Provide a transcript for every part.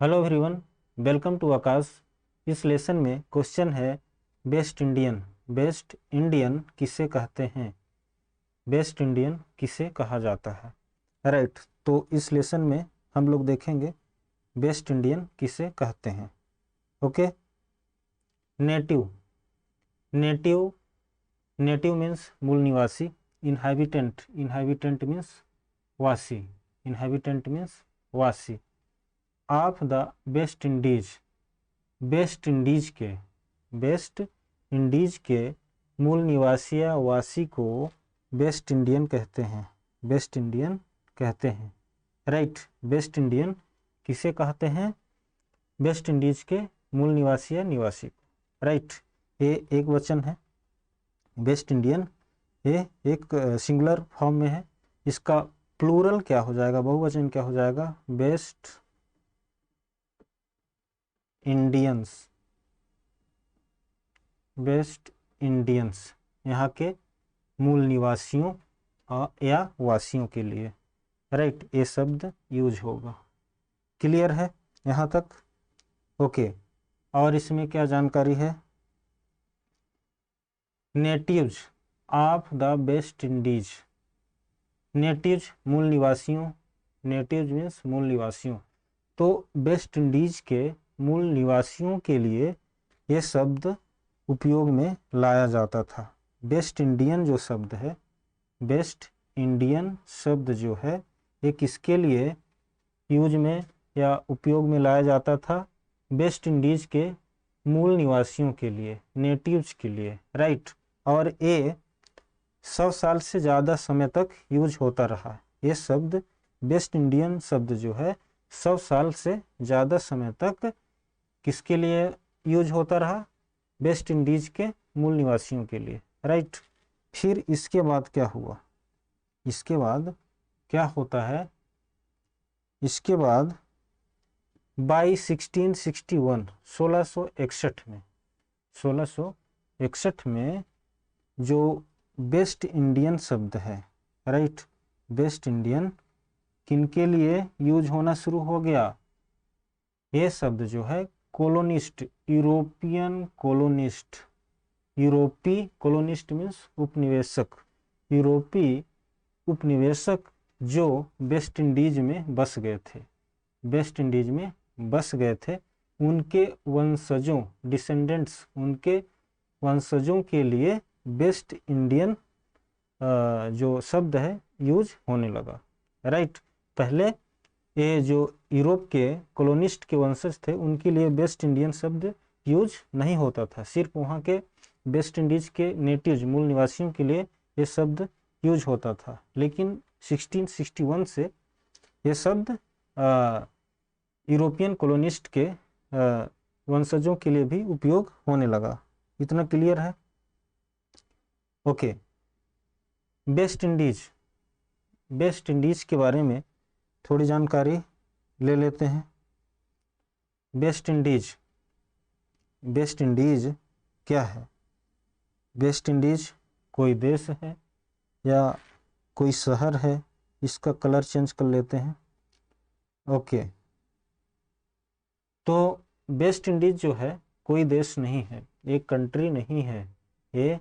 Hello everyone, welcome to आकाश। इस lesson में question है बेस्ट इंडियन। बेस्ट इंडियन किसे कहते हैं? बेस्ट इंडियन किसे कहा जाता है? राइट। तो इस लेसन में हम लोग देखेंगे बेस्ट इंडियन किसे कहते हैं। Okay. Native. Native native means मूल निवासी। इनहैबिटेंट। इनहैबिटेंट मीन्स वासी। इनहैबिटेंट मीन्स वासी। Of the West Indies. West Indies के वेस्ट इंडीज के मूल निवासी या वासी को वेस्ट इंडियन कहते हैं। वेस्ट इंडियन कहते हैं। राइट। वेस्ट इंडियन किसे कहते हैं? वेस्ट इंडीज के मूल निवासी या निवासी को। राइट। ये एक वचन है वेस्ट इंडियन। ये एक सिंगुलर फॉर्म में है। इसका प्लूरल क्या हो जाएगा, बहुवचन क्या हो जाएगा? West Indians. वेस्ट इंडियंस यहाँ के मूल निवासियों या वासियों के लिए। राइट। ये शब्द यूज होगा। क्लियर है यहाँ तक? ओके। और इसमें क्या जानकारी है? Natives of the West Indies. Natives मूल निवासियों। नेटिव्स मीन्स मूल निवासियों। तो वेस्ट इंडीज के मूल निवासियों के लिए ये शब्द उपयोग में लाया जाता था। वेस्ट इंडियन जो शब्द है, वेस्ट इंडियन शब्द जो है, ये किसके लिए यूज में या उपयोग में लाया जाता था? वेस्ट इंडीज के मूल निवासियों के लिए, नेटिव्स के लिए। राइट। और ये 100 साल से ज़्यादा समय तक यूज होता रहा। ये शब्द वेस्ट इंडियन शब्द जो है 100 साल से ज़्यादा समय तक किसके लिए यूज होता रहा? वेस्ट इंडीज के मूल निवासियों के लिए। राइट। फिर इसके बाद क्या हुआ? इसके बाद क्या होता है? इसके बाद बाई 1661 1661 में जो वेस्ट इंडियन शब्द है, राइट, वेस्ट इंडियन किनके लिए यूज होना शुरू हो गया? ये शब्द जो है कोलोनिस्ट, यूरोपियन कोलोनिस्ट। यूरोपी कोलोनिस्ट मीन्स उपनिवेशक। यूरोपी उपनिवेशक जो वेस्ट इंडीज में बस गए थे, वेस्ट इंडीज में बस गए थे, उनके वंशजों, डिसेंडेंट्स, उनके वंशजों के लिए वेस्ट इंडियन जो शब्द है यूज होने लगा। राइट। पहले ये जो यूरोप के कॉलोनिस्ट के वंशज थे उनके लिए वेस्ट इंडियन शब्द यूज नहीं होता था। सिर्फ वहाँ के वेस्ट इंडीज के नेटिव्स, मूल निवासियों के लिए ये शब्द यूज होता था। लेकिन 1661 से ये शब्द यूरोपियन कॉलोनिस्ट के वंशजों के लिए भी उपयोग होने लगा। इतना क्लियर है? Okay. West Indies. West Indies के बारे में थोड़ी जानकारी ले लेते हैं। वेस्ट इंडीज, वेस्ट इंडीज क्या है? वेस्ट इंडीज कोई देश है या कोई शहर है? इसका कलर चेंज कर लेते हैं। ओके। तो वेस्ट इंडीज जो है कोई देश नहीं है, एक कंट्री नहीं है, ये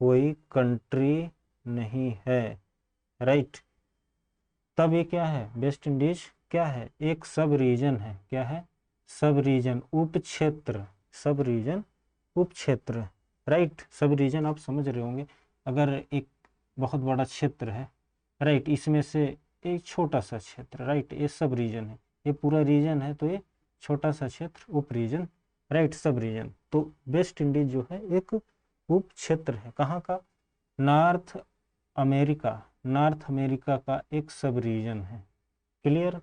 कोई कंट्री नहीं है। राइट। तब ये क्या है? वेस्ट इंडीज क्या है? एक सब रीजन है। क्या है? सब रीजन, उप क्षेत्र। सब रीजन, उप क्षेत्र। राइट। सब रीजन आप समझ रहे होंगे। अगर एक बहुत बड़ा क्षेत्र है, राइट, इसमें से एक छोटा सा क्षेत्र, राइट, ये सब रीजन है। ये पूरा रीजन है तो ये छोटा सा क्षेत्र उप रीजन, राइट, सब रीजन। तो वेस्ट इंडीज जो है एक उप क्षेत्र है। कहाँ का? North America. नॉर्थ अमेरिका का एक सब रीजन है। क्लियर?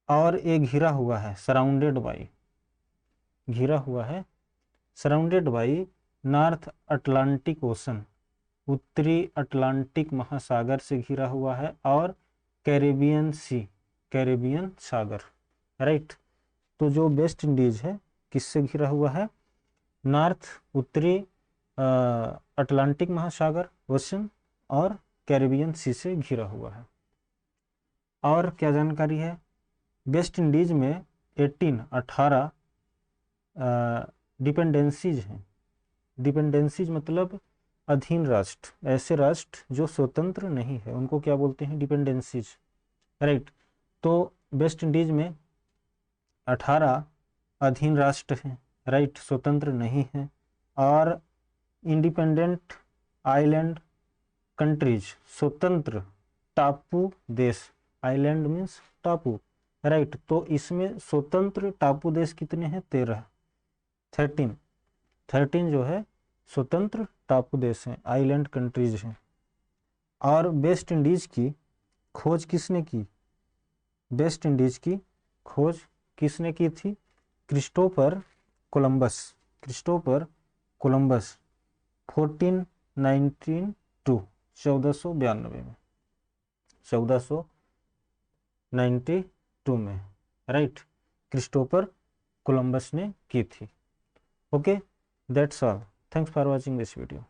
और ये घिरा हुआ है, सराउंडेड बाई, घिरा हुआ है, surrounded by north Atlantic ocean. उत्तरी अटलांटिक महासागर से घिरा हुआ है और कैरेबियन सी, कैरेबियन सागर। राइट। तो जो वेस्ट इंडीज है किससे घिरा हुआ है? नॉर्थ, उत्तरी अटलांटिक महासागर ओशन और कैरेबियन सी से घिरा हुआ है। और क्या जानकारी है? वेस्ट इंडीज में 18 डिपेंडेंसीज हैं। डिपेंडेंसीज मतलब अधीन राष्ट्र, ऐसे राष्ट्र जो स्वतंत्र नहीं है उनको क्या बोलते हैं, डिपेंडेंसीज, राइट। तो वेस्ट इंडीज में 18 अधीन राष्ट्र हैं, राइट, स्वतंत्र नहीं है। और इंडिपेंडेंट आइलैंड कंट्रीज, स्वतंत्र टापू देश, आइलैंड मीन्स टापू, राइट। तो इसमें स्वतंत्र टापू देश कितने हैं, 13 जो है स्वतंत्र टापू देश हैं, आइलैंड कंट्रीज हैं। और वेस्ट इंडीज की खोज किसने की, वेस्ट इंडीज की खोज किसने की थी, क्रिस्टोफर कोलंबस, क्रिस्टोफर कोलंबस 1492 1492 में, 1492 में, राइट, क्रिस्टोफर कोलंबस ने की थी। Okay, that's all, thanks for watching this video.